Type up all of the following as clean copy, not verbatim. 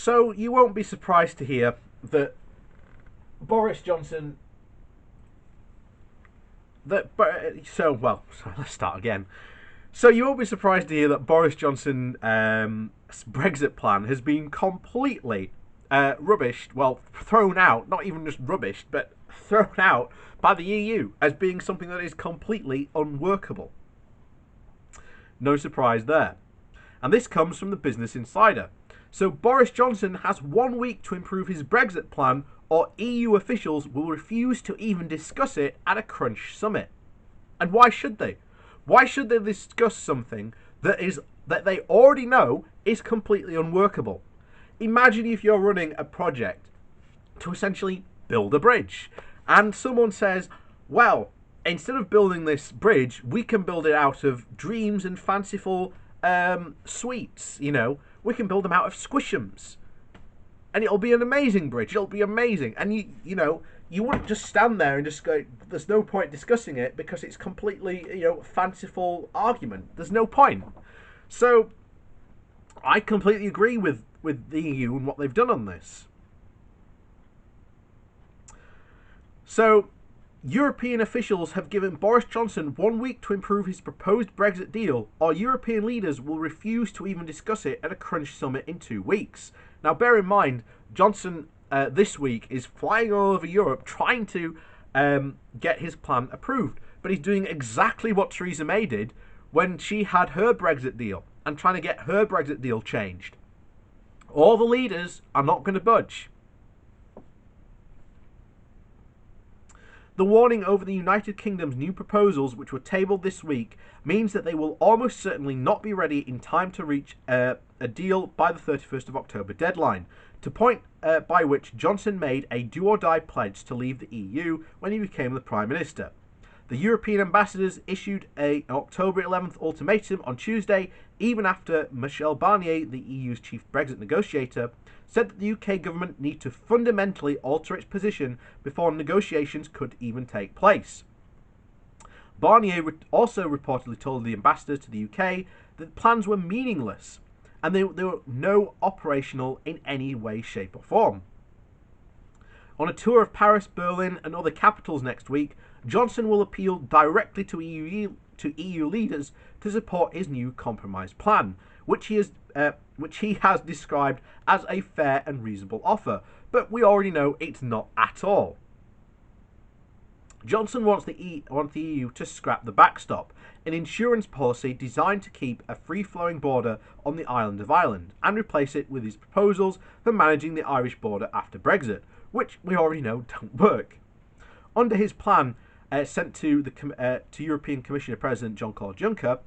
So you won't be surprised to hear that Boris Johnson. Let's start again. So you won't be surprised to hear that Boris Johnson's Brexit plan has been completely rubbished. Well, thrown out. Not even just rubbished, but thrown out by the EU as being something that is completely unworkable. No surprise there. And this comes from the Business Insider. So Boris Johnson has 1 week to improve his Brexit plan, or EU officials will refuse to even discuss it at a crunch summit. And why should they? Why should they discuss something that they already know is completely unworkable? Imagine if you're running a project to essentially build a bridge, and someone says, well, instead of building this bridge, we can build it out of dreams and fanciful sweets, we can build them out of squishums. And it'll be an amazing bridge. It'll be amazing. And you wouldn't just stand there and just go, there's no point discussing it because it's completely, fanciful argument. There's no point. So I completely agree with the EU and what they've done on this. So European officials have given Boris Johnson 1 week to improve his proposed Brexit deal, or European leaders will refuse to even discuss it at a crunch summit in 2 weeks. Now, bear in mind, Johnson this week is flying all over Europe trying to get his plan approved. But he's doing exactly what Theresa May did when she had her Brexit deal and trying to get her Brexit deal changed. All the leaders are not going to budge. The warning over the United Kingdom's new proposals, which were tabled this week, means that they will almost certainly not be ready in time to reach a deal by the 31st of October deadline, to point by which Johnson made a do-or-die pledge to leave the EU when he became the Prime Minister. The European ambassadors issued an October 11th ultimatum on Tuesday, even after Michel Barnier, the EU's chief Brexit negotiator, said that the UK government need to fundamentally alter its position before negotiations could even take place. Barnier also reportedly told the ambassadors to the UK that plans were meaningless and they were no operational in any way, shape or form. On a tour of Paris, Berlin and other capitals next week, Johnson will appeal directly to EU leaders to support his new compromise plan, which he has described as a fair and reasonable offer, but we already know it's not at all. Johnson wants the EU to scrap the backstop, an insurance policy designed to keep a free-flowing border on the island of Ireland, and replace it with his proposals for managing the Irish border after Brexit, which we already know don't work. Under his plan, sent to European Commissioner President Jean-Claude Juncker,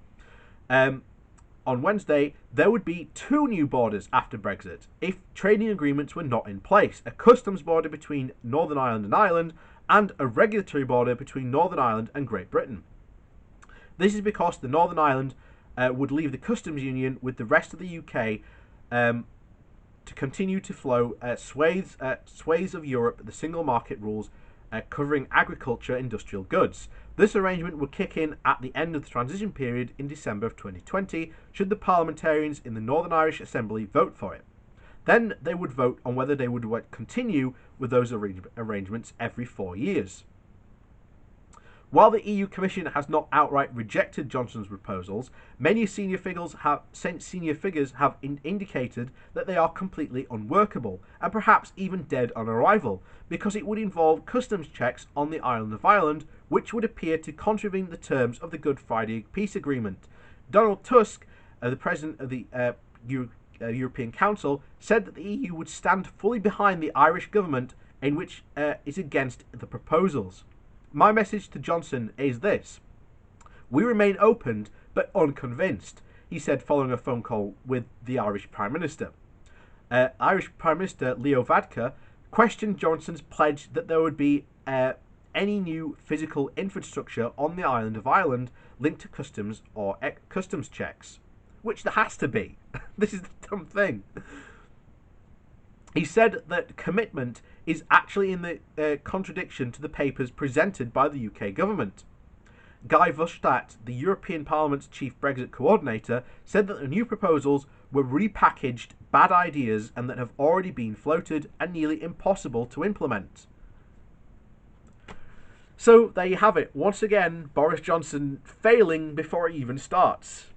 on Wednesday, there would be 2 new borders after Brexit if trading agreements were not in place: a customs border between Northern Ireland and a regulatory border between Northern Ireland and Great Britain. This is because the Northern Ireland would leave the customs union with the rest of the UK to continue to flow swathes of Europe, the single market rules covering agriculture industrial goods. This arrangement would kick in at the end of the transition period in December of 2020, should the parliamentarians in the Northern Irish Assembly vote for it. Then they would vote on whether they would continue with those arrangements every 4 years. While the EU Commission has not outright rejected Johnson's proposals, many senior figures have indicated that they are completely unworkable, and perhaps even dead on arrival, because it would involve customs checks on the island of Ireland, which would appear to contravene the terms of the Good Friday Peace Agreement. Donald Tusk, the President of the European Council, said that the EU would stand fully behind the Irish government in which is against the proposals. My message to Johnson is this: we remain open but unconvinced, he said following a phone call with the Irish Prime Minister. Irish Prime Minister Leo Varadkar questioned Johnson's pledge that there would be any new physical infrastructure on the island of Ireland linked to customs or customs checks, which there has to be. This is the dumb thing. He said that commitment is actually in the contradiction to the papers presented by the UK government. Guy Verhofstadt, the European Parliament's chief Brexit coordinator, said that the new proposals were repackaged bad ideas and that have already been floated and nearly impossible to implement. So there you have it. Once again, Boris Johnson failing before it even starts.